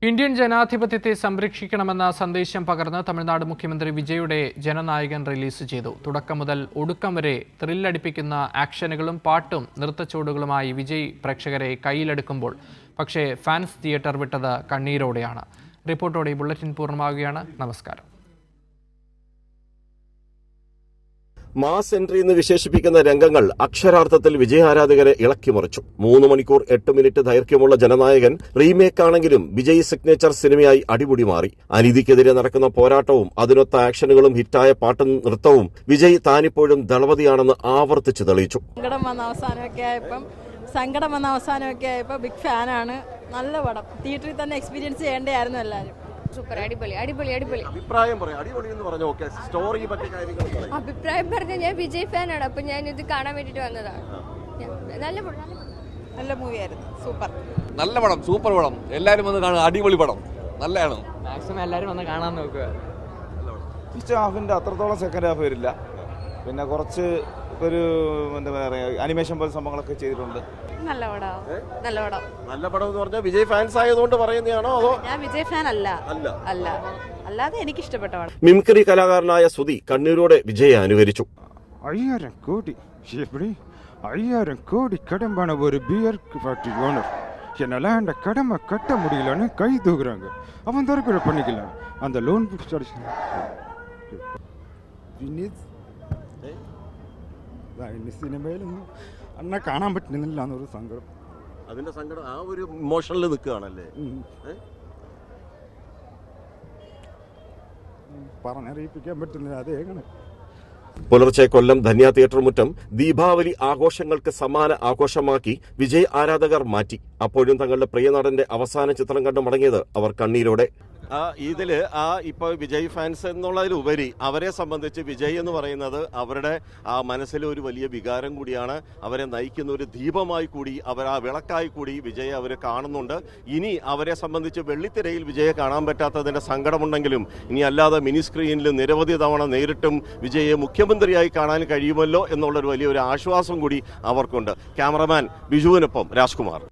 Indian ജനാധിപത്യത്തെ സംരക്ഷിക്കണമെന്ന സന്ദേശം പകർന്ന് തമിഴ്നാട് മുഖ്യമന്ത്രി വിജയുടെ ജനനായകൻ റിലീസ് ചെയ്തു. തുടക്കം മുതൽ ഒടുക്കം വരെ ത്രില്ലടിപ്പിക്കുന്ന ആക്ഷനുകളും പാട്ടും നൃത്തച്ചുവടുകളുമായി വിജയ് പ്രേക്ഷകരെ കയ്യിലെടുക്കുമ്പോൾ പക്ഷേ ഫാൻസ് തിയേറ്റർ വിട്ടത് കണ്ണീരോടെയാണ്. റിപ്പോർട്ടോടെ ബുള്ളറ്റിൻ പൂർണ്ണമാവുകയാണ്. നമസ്കാരം. മാസ് എൻട്രി എന്ന് വിശേഷിപ്പിക്കുന്ന രംഗങ്ങൾ അക്ഷരാർത്ഥത്തിൽ വിജയാരാധകരെ ഇളക്കിമറിച്ചു. 3 മണിക്കൂർ 8 മിനിറ്റ് ദൈർഘ്യമുള്ള ജനനായകൻ റീമേക്ക് ആണെങ്കിലും വിജയ് സിഗ്നേച്ചർ സിനിമയായി അടിമുടി മാറി. അനീതിക്കെതിരെ നടക്കുന്ന പോരാട്ടവും അതിനൊത്ത ആക്ഷനുകളും ഹിറ്റായ പാട്ടും നൃത്തവും വിജയ് താനിപ്പോഴും ദളപതിയാണെന്ന് ആവർത്തിച്ച് തെളിയിച്ചു. സങ്കടം വന്ന അവസാനമൊക്കെ ആയപ്പോൾ ബിഗ് ഫാനാണ്. നല്ല പടം, തിയേറ്ററിൽ തന്നെ എക്സ്പീരിയൻസ് ചെയ്യേണ്ടതായിരുന്നു എല്ലാവരും. സൂപ്പർ, അടിപൊളി അടിപൊളി അടിപൊളി. അഭിപ്രായം പറയാം. അടിപൊളി എന്ന് പറഞ്ഞു. ഓക്കേ, സ്റ്റോറി പറ്റിയ കാര്യങ്ങൾ പറയാം. അഭിപ്രായം പറഞ്ഞാൽ ഞാൻ വിജയ് ഫാനാണ്, അപ്പോൾ ഞാൻ ഇത് കാണാൻ വേണ്ടിയിട്ട് വന്നതാണ്. നല്ല മൂവിയായിരുന്നു. സൂപ്പർ, നല്ല പടം, സൂപ്പർ പടം. എല്ലാവരും വന്ന് കാണുക. അടിപൊളി പടം, നല്ലതാണ്. മാക്സിമം എല്ലാവരും വന്ന് കാണാൻ നോക്കുക. ഫസ്റ്റ് ഹാഫിൻ്റെ അത്രത്തോളം സെക്കൻഡ് ഹാഫ് വരില്ല. പിന്നെ കുറച്ച് ഒരു എന്താ പറയുക, അനിമേഷൻ പോലെ സംഭവങ്ങളൊക്കെ ചെയ്തിട്ടുണ്ട്. നല്ല പടം, നല്ല പടം. നല്ല പടം എന്ന് പറഞ്ഞാൽ വിജയ് ഫാൻസ് ആയതുകൊണ്ട് പറയുന്നതാണോ അതോ? ഞാൻ വിജയ് ഫാൻ അല്ലാതെ എനിക്ക് ഇഷ്ടപ്പെട്ട പടം. മിമിക്രി കലാകാരനായ സുധി കണ്ണീരോടെ വിജയെ അനുകരിച്ചു. 5000 கோடி எப்படி 5000 கோடி கடம்பான ஒரு பியர் ஃபேக்டரி ஓனர் என்னால் அந்த கடமை கட்ட முடியலன்னு கை தூக்குறாங்க. அவன் தரக்குறை பண்ணிக்கலாம் அந்த லோன் സിനിമയിലൊന്നും അന്നെ കാണാൻ പറ്റുന്നില്ല എന്നൊരു സങ്കടം. അതിന്റെ സങ്കടം ആ ഒരു ഇമോഷനിൽ നിൽക്കുകയാണല്ലേ? പറഞ്ഞറിയിപ്പിക്കാൻ പറ്റുന്നില്ല. അതേ കണക്ക് പുലർച്ചെ കൊല്ലം ധന്യ തിയേറ്റർ മുറ്റം ദീപാവലി ആഘോഷങ്ങൾക്ക് സമാന ആഘോഷമാക്കി വിജയ് ആരാധകർ മാറ്റി. അപ്പോഴും തങ്ങളുടെ പ്രിയ നടന്റെ അവസാന ചിത്രം കണ്ട് മടങ്ങിയത് അവർ കണ്ണീരോടെ. ഇതില് ഇപ്പൊ വിജയ് ഫാൻസ് എന്നുള്ളതിലുപരി അവരെ സംബന്ധിച്ച് വിജയ് എന്ന് പറയുന്നത് അവരുടെ മനസ്സിലെ ഒരു വലിയ വികാരം കൂടിയാണ്. അവരെ നയിക്കുന്ന ഒരു ദീപമായി കൂടി, അവർ ആ വിളക്കായി കൂടി വിജയെ അവർ കാണുന്നുണ്ട്. ഇനി അവരെ സംബന്ധിച്ച് വെള്ളിത്തിരയിൽ വിജയെ കാണാൻ പറ്റാത്തതിന്റെ സങ്കടമുണ്ടെങ്കിലും ഇനി അല്ലാതെ മിനി സ്ക്രീനിൽ നിരവധി തവണ നേരിട്ടും വിജയെ മുഖ്യമന്ത്രിയായി കാണാൻ കഴിയുമല്ലോ എന്നുള്ളൊരു വലിയൊരു ആശ്വാസം കൂടി അവർക്കുണ്ട്. ക്യാമറമാൻ ബിജുവിനൊപ്പം രാജ്കുമാർ.